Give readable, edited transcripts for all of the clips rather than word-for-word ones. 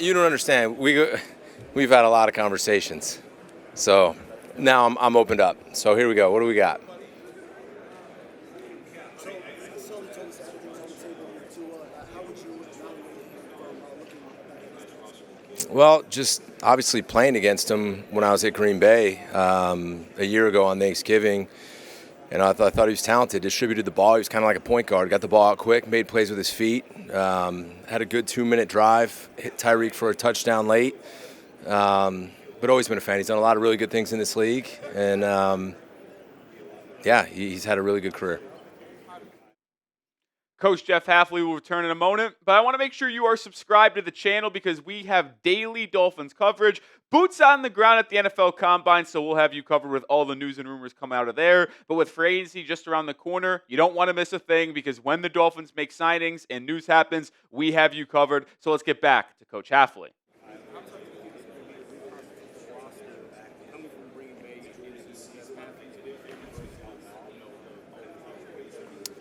You don't understand. We've had a lot of conversations. So now I'm opened up. So here we go. What do we got? Well, just obviously playing against him when I was at Green Bay a year ago on Thanksgiving. And I thought he was talented, distributed the ball. He was kind of like a point guard, got the ball out quick, made plays with his feet, had a good 2-minute drive, hit Tyreek for a touchdown late. But always been a fan. He's done a lot of really good things in this league. And, he's had a really good career. Coach Jeff Hafley will return in a moment, but I want to make sure you are subscribed to the channel because we have daily Dolphins coverage, boots on the ground at the NFL Combine, so we'll have you covered with all the news and rumors come out of there. But with free agency just around the corner, you don't want to miss a thing because when the Dolphins make signings and news happens, we have you covered. So let's get back to Coach Hafley.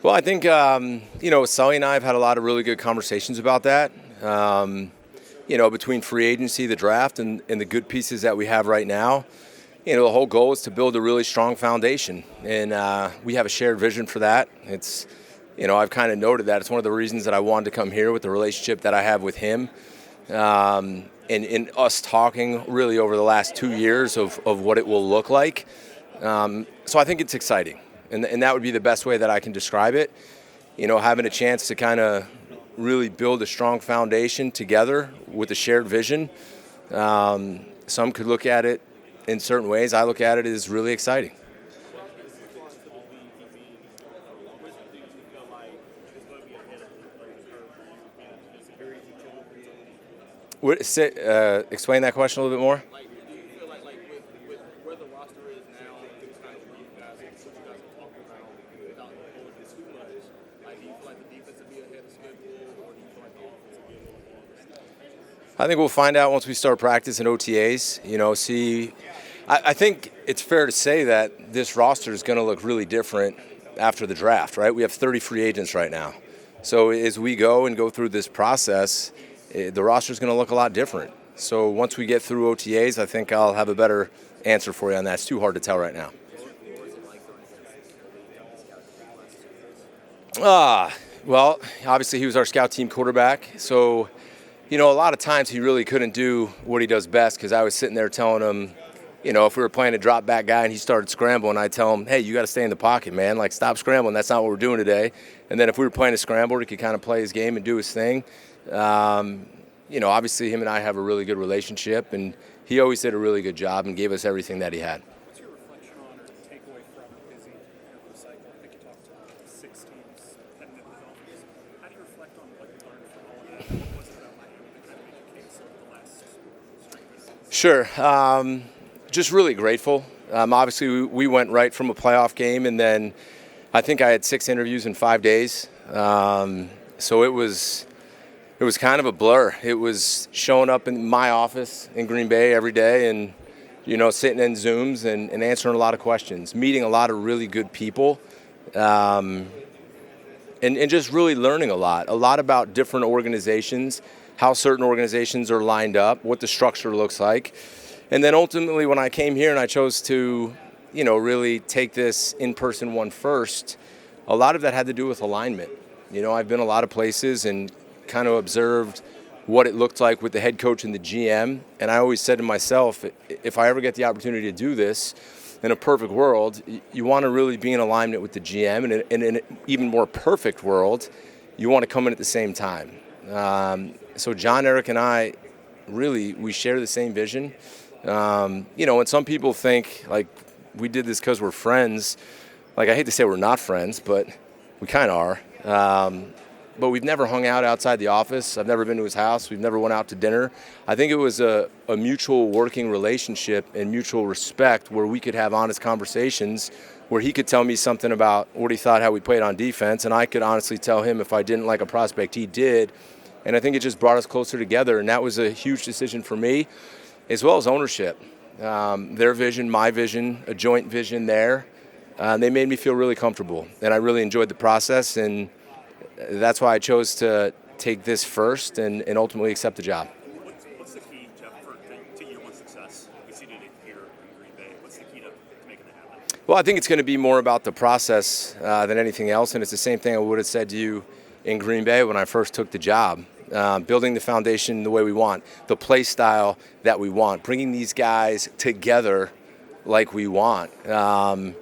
Well, I think, Sully and I have had a lot of really good conversations about that. Between free agency, the draft, and the good pieces that we have right now, the whole goal is to build a really strong foundation. And we have a shared vision for that. It's, I've kind of noted that. It's one of the reasons that I wanted to come here with the relationship that I have with him. And in us talking really over the last 2 years of what it will look like. So I think it's exciting. And that would be the best way that I can describe it. Having a chance to kind of really build a strong foundation together with a shared vision. Some could look at it in certain ways. I look at it as really exciting. Explain that question a little bit more. I think we'll find out once we start practicing OTAs. I think it's fair to say that this roster is going to look really different after the draft, right? We have 30 free agents right now. So as we go through this process, the roster is going to look a lot different. So once we get through OTAs, I think I'll have a better answer for you on that. It's too hard to tell right now. Well, obviously he was our scout team quarterback. So, a lot of times he really couldn't do what he does best because I was sitting there telling him, if we were playing a drop back guy and he started scrambling, I'd tell him, hey, you got to stay in the pocket, man. Like, stop scrambling. That's not what we're doing today. And then if we were playing a scramble, he could kind of play his game and do his thing. Obviously him and I have a really good relationship, and he always did a really good job and gave us everything that he had. What's your reflection on or takeaway from a busy cycle? I think you talked to 6 teams heading into the Dolphins. How do you reflect on what you learned from all of that? What was it about Miami that kind of made you case over the last string? Sure. Just really grateful. Obviously, we went right from a playoff game, and then I think I had 6 interviews in 5 days. So it was kind of a blur. It was showing up in my office in Green Bay every day and, sitting in Zooms and answering a lot of questions, meeting a lot of really good people, and just really learning a lot about different organizations, how certain organizations are lined up, what the structure looks like. And then ultimately when I came here and I chose to, really take this in-person one first, a lot of that had to do with alignment. I've been a lot of places and kind of observed what it looked like with the head coach and the GM. And I always said to myself, if I ever get the opportunity to do this in a perfect world, you want to really be in alignment with the GM. And in an even more perfect world, you want to come in at the same time. So John, Eric, and I, really, we share the same vision. And some people think, like, we did this because we're friends. Like, I hate to say we're not friends, but we kind of are. But we've never hung out outside the office. I've never been to his house. We've never went out to dinner. I think it was a mutual working relationship and mutual respect where we could have honest conversations, where he could tell me something about what he thought how we played on defense, and I could honestly tell him if I didn't like a prospect he did. And I think it just brought us closer together, and that was a huge decision for me, as well as ownership. Their vision, my vision, a joint vision there. They made me feel really comfortable, and I really enjoyed the process, and that's why I chose to take this first and ultimately accept the job. Well, I think it's going to be more about the process than anything else, and it's the same thing I would have said to you in Green Bay when I first took the job. Building the foundation the way we want, the play style that we want, bringing these guys together like we want. And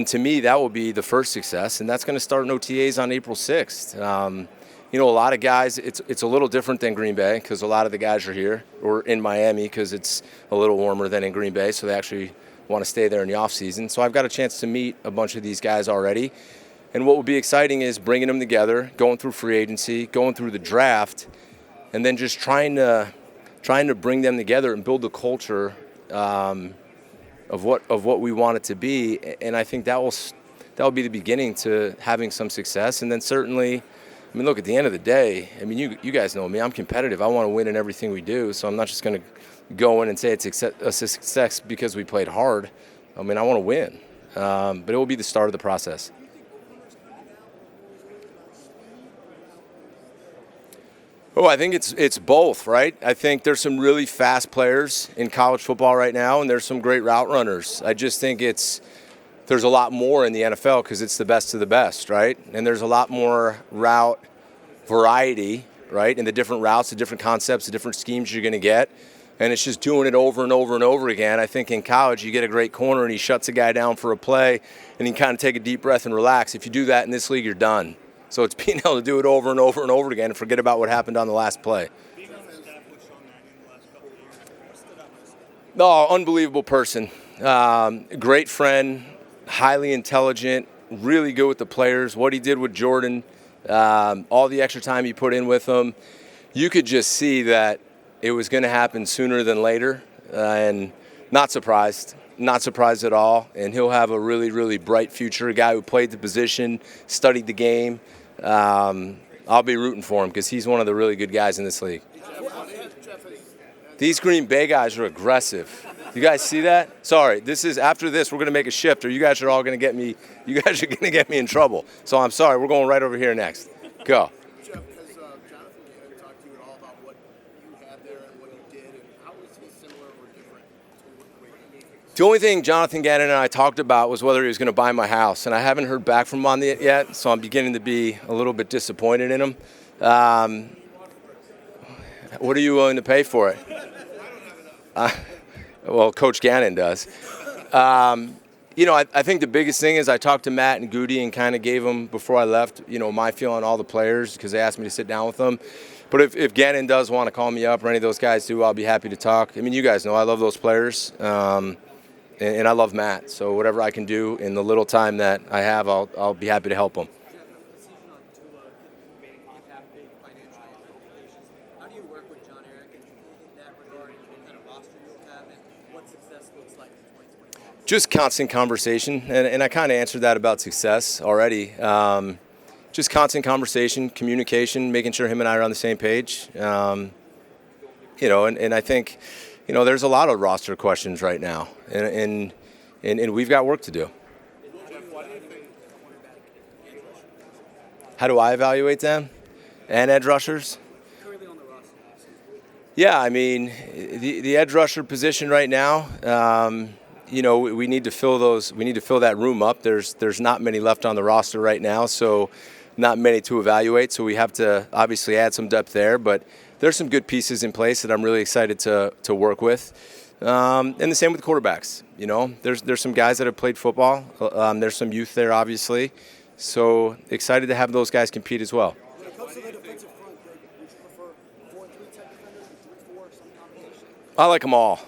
to me, that will be the first success, and that's going to start in OTAs on April 6th. A lot of guys, it's a little different than Green Bay because a lot of the guys are here, or in Miami because it's a little warmer than in Green Bay, so they actually want to stay there in the offseason. So I've got a chance to meet a bunch of these guys already. And what will be exciting is bringing them together, going through free agency, going through the draft, and then just trying to bring them together and build the culture of what we want it to be. And I think that will be the beginning to having some success. And then certainly, look, at the end of the day, you guys know me. I'm competitive. I want to win in everything we do. So I'm not just going to go in and say it's a success because we played hard. I want to win. But it will be the start of the process. Oh, I think it's both, right? I think there's some really fast players in college football right now, and there's some great route runners. I just think there's a lot more in the NFL because it's the best of the best, right? And there's a lot more route variety, right? In the different routes, the different concepts, the different schemes you're going to get. And it's just doing it over and over and over again. I think in college you get a great corner and he shuts a guy down for a play and you kind of take a deep breath and relax. If you do that in this league, you're done. So it's being able to do it over and over and over again and forget about what happened on the last play. No, unbelievable person. Great friend, highly intelligent, really good with the players. What he did with Jordan, all the extra time he put in with them, you could just see that it was going to happen sooner than later. And not surprised at all. And he'll have a really, really bright future, a guy who played the position, studied the game. I'll be rooting for him because he's one of the really good guys in this league. These Green Bay guys are aggressive. You guys see that? Sorry, after this, we're going to make a shift, or you guys are all going to get me. You guys are going to get me in trouble. So I'm sorry. We're going right over here next. Go. Jeff, has Jonathan talked to you at all about what you had there and what you did, and how is he similar or different to the way you made things? The only thing Jonathan Gannon and I talked about was whether he was going to buy my house, and I haven't heard back from him on it yet, so I'm beginning to be a little bit disappointed in him. What are you willing to pay for it? Well, Coach Gannon does. I think the biggest thing is I talked to Matt and Goody and kind of gave them, before I left, my feel on all the players because they asked me to sit down with them. But if Gannon does want to call me up or any of those guys do, I'll be happy to talk. You guys know I love those players, and I love Matt. So whatever I can do in the little time that I have, I'll be happy to help them. How do you work with John Eric in that regard, and what kind of roster you'll have, and what success looks like in 2024? Just constant conversation, and I kind of answered that about success already. Just constant conversation, communication, making sure him and I are on the same page. And I think, there's a lot of roster questions right now, and we've got work to do. How do I evaluate them and edge rushers? Yeah, the edge rusher position right now, we need to fill those. We need to fill that room up. There's not many left on the roster right now, so not many to evaluate. So we have to obviously add some depth there. But there's some good pieces in place that I'm really excited to work with. And the same with quarterbacks. There's some guys that have played football. There's some youth there, obviously. So excited to have those guys compete as well. When it comes to the defensive front, would you prefer 4-3 type defenders or 3-4, some combination? I like them all.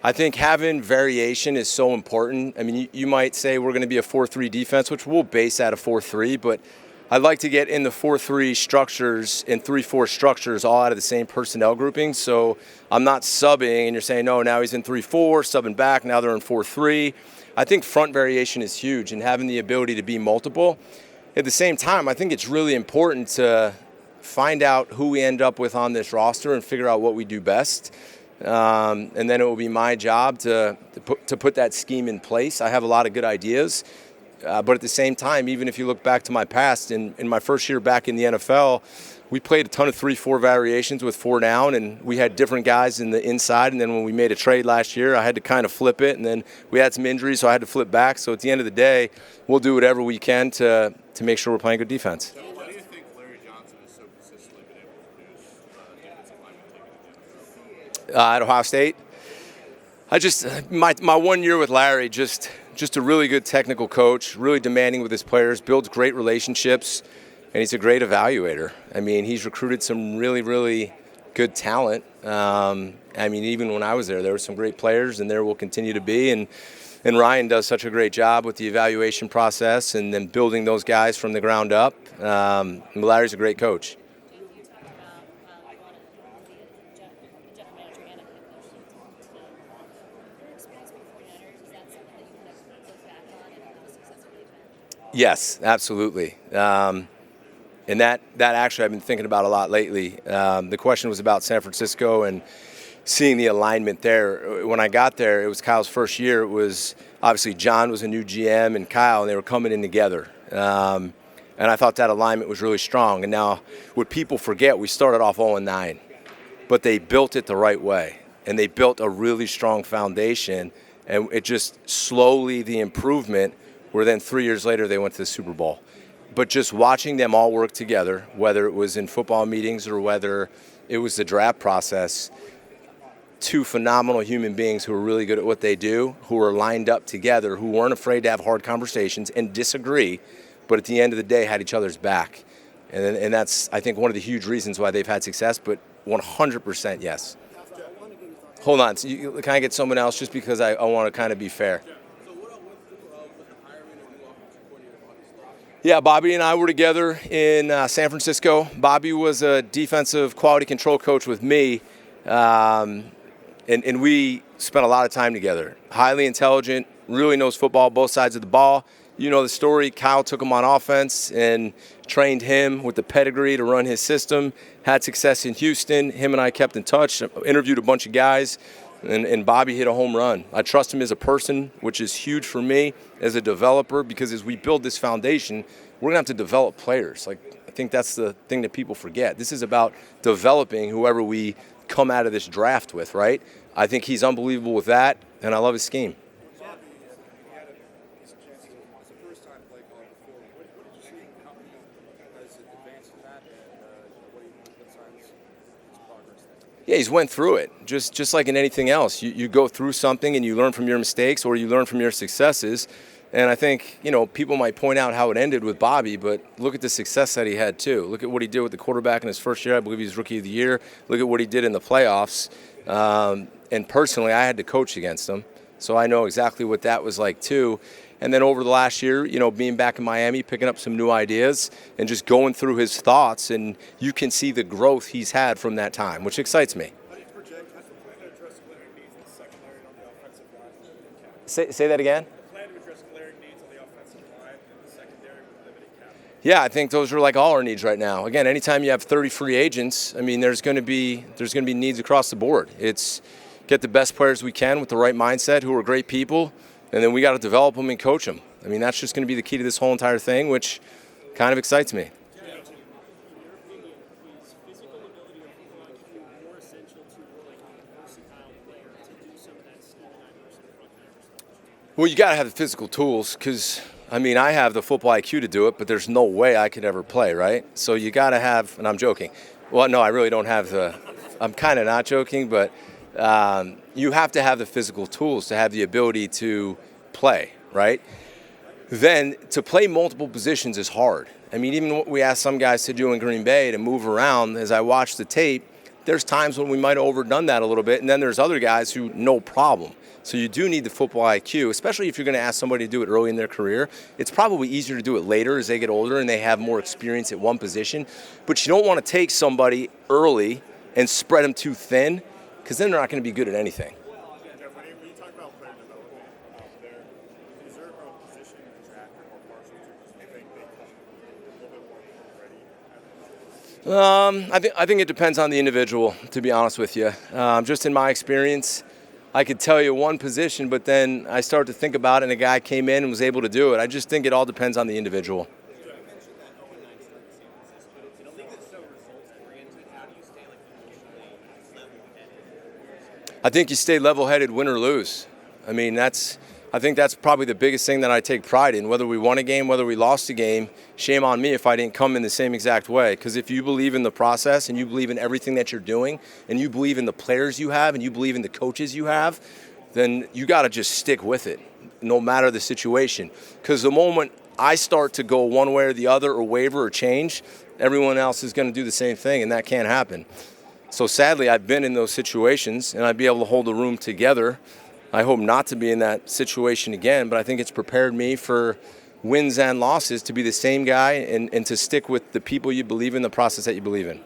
I think having variation is so important. You might say we're going to be a 4-3 defense, which we'll base at a 4-3, but I'd like to get in the 4-3 structures and 3-4 structures all out of the same personnel grouping. So I'm not subbing and you're saying, no, now he's in 3-4, subbing back, now they're in 4-3. I think front variation is huge and having the ability to be multiple. At the same time, I think it's really important to find out who we end up with on this roster and figure out what we do best. And then it will be my job to put that scheme in place. I have a lot of good ideas. But at the same time, even if you look back to my past, in my first year back in the NFL, we played a ton of 3-4 variations with 4 down, and we had different guys in the inside. And then when we made a trade last year, I had to kind of flip it, and then we had some injuries, so I had to flip back. So at the end of the day, we'll do whatever we can to make sure we're playing good defense. Why do you think Larry Johnson has so consistently been able to produce defensive linemen taking the At Ohio State, I just my 1 year with Larry, just a really good technical coach, really demanding with his players, builds great relationships, and he's a great evaluator. I mean, he's recruited some really, really good talent. I mean, even when I was there were some great players, and there will continue to be. And Ryan does such a great job with the evaluation process and then building those guys from the ground up. Larry's a great coach. Yes, absolutely. And that actually I've been thinking about a lot lately. The question was about San Francisco and seeing the alignment there. When I got there, it was Kyle's first year. It was obviously John was a new GM and Kyle, and they were coming in together. And I thought that alignment was really strong. And now what people forget, we started off 0-9, but they built it the right way. And they built a really strong foundation, and it just slowly the improvement, where then 3 years later they went to the Super Bowl. But just watching them all work together, whether it was in football meetings or whether it was the draft process, 2 phenomenal human beings who are really good at what they do, who are lined up together, who weren't afraid to have hard conversations and disagree, but at the end of the day had each other's back. And that's, I think, one of the huge reasons why they've had success, but 100% yes. Hold on, so can I get someone else just because I want to kind of be fair? Yeah, Bobby and I were together in San Francisco. Bobby was a defensive quality control coach with me, and we spent a lot of time together. Highly intelligent, really knows football, both sides of the ball. You know the story. Kyle took him on offense and trained him with the pedigree to run his system. Had success in Houston. Him and I kept in touch, interviewed a bunch of guys, and Bobby hit a home run. I trust him as a person, which is huge for me as a developer, because as we build this foundation, we're going to have to develop players. Like, I think that's the thing that people forget. This is about developing whoever we come out of this draft with, right? I think he's unbelievable with that, and I love his scheme. Yeah, he's went through it, just like in anything else. You go through something and you learn from your mistakes or you learn from your successes. And I think, people might point out how it ended with Bobby, but look at the success that he had too. Look at what he did with the quarterback in his first year. I believe he's Rookie of the Year. Look at what he did in the playoffs. And personally, I had to coach against him, so I know exactly what that was like too. And then over the last year, being back in Miami, picking up some new ideas and just going through his thoughts, and you can see the growth he's had from that time, which excites me. How do you project how the plan to address glaring needs in the secondary and on the offensive line? Say that again? The plan to address glaring needs on the offensive line and the secondary with limited cap. Yeah, I think those are like all our needs right now. Again, anytime you have 30 free agents, I mean, there's going to be needs across the board. It's get the best players we can with the right mindset, who are great people, and then we got to develop them and coach them. I mean, that's just going to be the key to this whole entire thing, which kind of excites me. Well, you got to have the physical tools because, I mean, I have the football IQ to do it, but there's no way I could ever play, right? So you got to have, and I'm joking. Well, no, I really don't have I'm kind of not joking, but you have to have the physical tools to have the ability to play, right? Then to play multiple positions is hard. I mean, even what we asked some guys to do in Green Bay to move around, as I watch the tape, there's times when we might have overdone that a little bit, and then there's other guys who no problem. So you do need the football IQ, especially if you're going to ask somebody to do it early in their career. It's probably easier to do it later as they get older and they have more experience at one position. But you don't want to take somebody early and spread them too thin, because then they're not going to be good at anything. Jeff, when you talk about player development is there a position in the draft or partial to just think they come a little bit more ready? I think it depends on the individual, to be honest with you. Just in my experience, I could tell you one position, but then I started to think about it, and a guy came in and was able to do it. I just think it all depends on the individual. I think you stay level-headed, win or lose. I mean, I think that's probably the biggest thing that I take pride in. Whether we won a game, whether we lost a game, shame on me if I didn't come in the same exact way. Because if you believe in the process and you believe in everything that you're doing and you believe in the players you have and you believe in the coaches you have, then you got to just stick with it, no matter the situation. Because the moment I start to go one way or the other or waver or change, everyone else is going to do the same thing, and that can't happen. So sadly, I've been in those situations, and I'd be able to hold the room together. I hope not to be in that situation again, but I think it's prepared me for wins and losses to be the same guy and to stick with the people you believe in, the process that you believe in.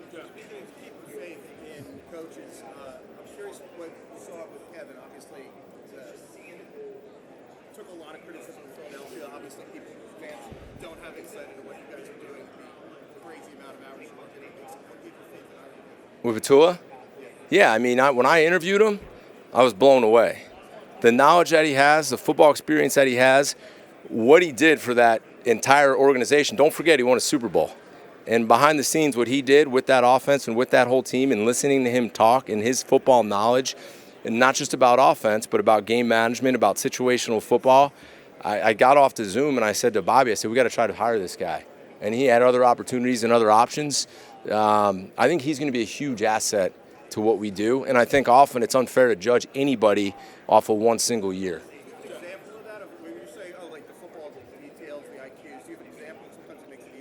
Faith in coaches. I'm curious what you saw with Kevin. Obviously, took a lot of criticism from Philadelphia. Obviously, fans don't have insight into what you guys are doing. The crazy amount of hours working. What people think With Patullo? Yeah, I mean, when I interviewed him, I was blown away. The knowledge that he has, the football experience that he has, what he did for that entire organization. Don't forget, he won a Super Bowl. And behind the scenes, what he did with that offense and with that whole team and listening to him talk and his football knowledge, and not just about offense, but about game management, about situational football. I got off the Zoom and I said to Bobby, I said, we got to try to hire this guy. And he had other opportunities and other options. I think he's going to be a huge asset to what we do. And I think often it's unfair to judge anybody off of one single year. Example of that, of when you say, like the football details, the IQs, do you have an example? Sometimes it makes it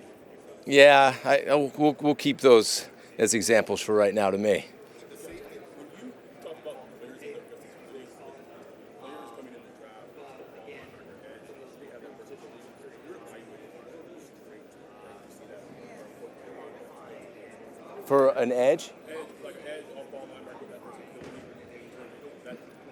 easier. Yeah, we'll keep those as examples for right now to me. For an edge?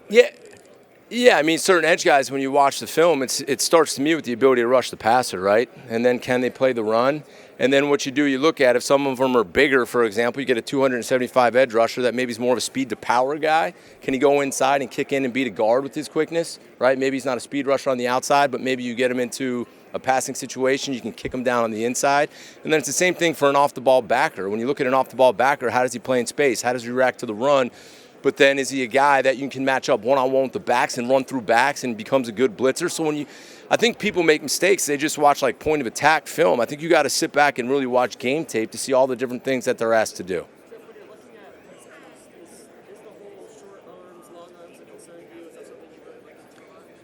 Yeah. I mean, certain edge guys, when you watch the film, it starts to me with the ability to rush the passer, right? And then can they play the run? And then what you do, you look at if some of them are bigger, for example, you get a 275 edge rusher that maybe is more of a speed to power guy. Can he go inside and kick in and beat a guard with his quickness, right? Maybe he's not a speed rusher on the outside, but maybe you get him into a passing situation, you can kick him down on the inside. And then it's the same thing for an off-the-ball backer. When you look at an off-the-ball backer, how does he play in space? How does he react to the run? But then is he a guy that you can match up one-on-one with the backs and run through backs and becomes a good blitzer? So I think people make mistakes. They just watch like point of attack film. I think you got to sit back and really watch game tape to see all the different things that they're asked to do.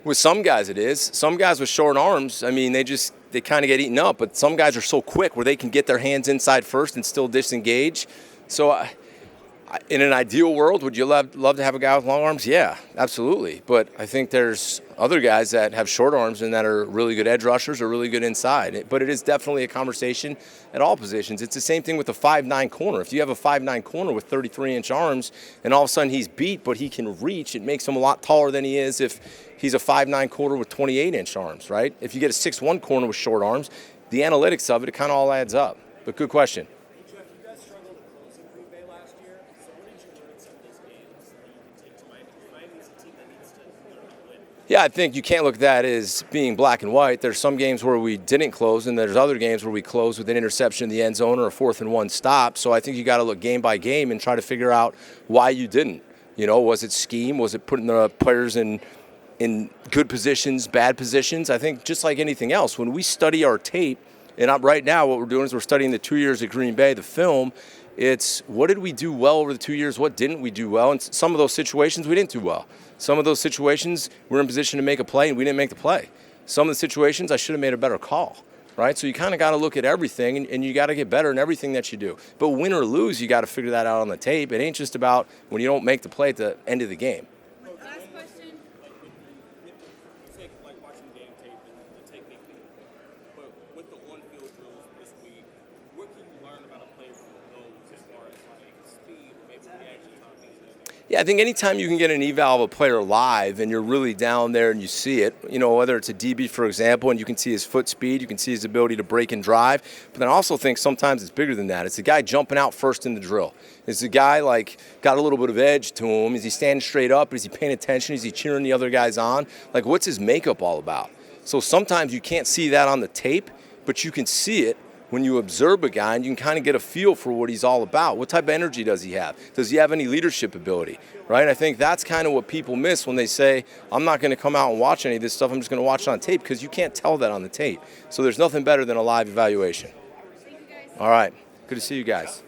With some guys it is. Some guys with short arms, I mean, they kind of get eaten up. But some guys are so quick where they can get their hands inside first and still disengage. So in an ideal world, would you love to have a guy with long arms? Yeah, absolutely. But I think there's other guys that have short arms and that are really good edge rushers or really good inside. But it is definitely a conversation at all positions. It's the same thing with a 5'9" corner. If you have a 5'9" corner with 33-inch arms and all of a sudden he's beat but he can reach, it makes him a lot taller than he is if he's a 5'9" corner with 28-inch arms, right? If you get a 6'1" corner with short arms, the analytics of it kind of all adds up. But good question. Yeah, I think you can't look at that as being black and white. There's some games where we didn't close, and there's other games where we closed with an interception in the end zone or a 4th-and-1 stop. So I think you got to look game by game and try to figure out why you didn't. You know, was it scheme? Was it putting the players in good positions, bad positions? I think just like anything else, when we study our tape, and right now what we're doing is we're studying the 2 years at Green Bay, the film. It's what did we do well over the 2 years? What didn't we do well? And some of those situations we didn't do well. Some of those situations we're in position to make a play and we didn't make the play. Some of the situations I should have made a better call, right? So you kind of got to look at everything and you got to get better in everything that you do. But win or lose, you got to figure that out on the tape. It ain't just about when you don't make the play at the end of the game. Last question. Like watching game tape and the technique, but with the on-field drills this week, what can you learn about a player from those as far as like speed, maybe reaction time, things like that? Yeah, I think anytime you can get an eval of a player live and you're really down there and you see it, whether it's a DB, for example, and you can see his foot speed, you can see his ability to break and drive. But then I also think sometimes it's bigger than that. It's the guy jumping out first in the drill. It's the guy, got a little bit of edge to him. Is he standing straight up? Is he paying attention? Is he cheering the other guys on? What's his makeup all about? So sometimes you can't see that on the tape, but you can see it when you observe a guy, and you can kind of get a feel for what he's all about. What type of energy does he have? Does he have any leadership ability, right? I think that's kind of what people miss when they say, I'm not going to come out and watch any of this stuff. I'm just going to watch it on tape, because you can't tell that on the tape. So there's nothing better than a live evaluation. All right. Good to see you guys.